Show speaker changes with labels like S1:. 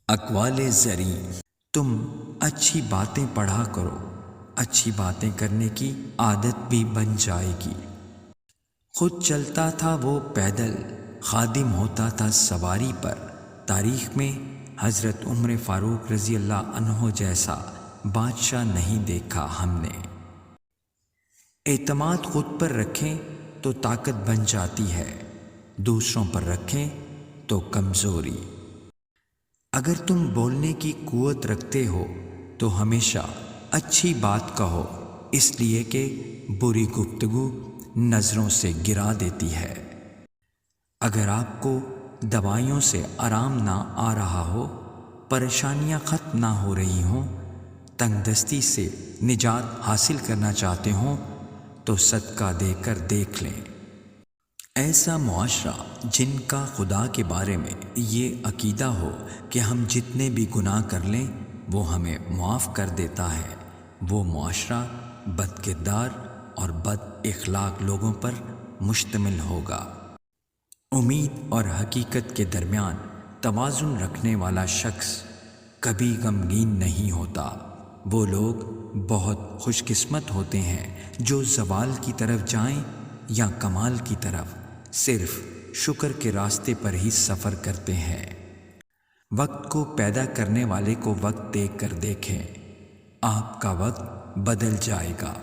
S1: اقوال زریں، تم اچھی باتیں پڑھا کرو، اچھی باتیں کرنے کی عادت بھی بن جائے گی۔ خود چلتا تھا وہ پیدل، خادم ہوتا تھا سواری پر۔ تاریخ میں حضرت عمر فاروق رضی اللہ عنہ جیسا بادشاہ نہیں دیکھا ہم نے۔ اعتماد خود پر رکھیں تو طاقت بن جاتی ہے، دوسروں پر رکھیں تو کمزوری۔ اگر تم بولنے کی قوت رکھتے ہو تو ہمیشہ اچھی بات کہو، اس لیے کہ بری گفتگو نظروں سے گرا دیتی ہے۔ اگر آپ کو دوائیوں سے آرام نہ آ رہا ہو، پریشانیاں ختم نہ ہو رہی ہوں، تنگ دستی سے نجات حاصل کرنا چاہتے ہوں تو صدقہ دے کر دیکھ لیں۔ ایسا معاشرہ جن کا خدا کے بارے میں یہ عقیدہ ہو کہ ہم جتنے بھی گناہ کر لیں وہ ہمیں معاف کر دیتا ہے، وہ معاشرہ بد کردار اور بد اخلاق لوگوں پر مشتمل ہوگا۔ امید اور حقیقت کے درمیان توازن رکھنے والا شخص کبھی غمگین نہیں ہوتا۔ وہ لوگ بہت خوش قسمت ہوتے ہیں جو زوال کی طرف جائیں یا کمال کی طرف، صرف شکر کے راستے پر ہی سفر کرتے ہیں۔ وقت کو پیدا کرنے والے کو وقت دیکھ کر دیکھیں، آپ کا وقت بدل جائے گا۔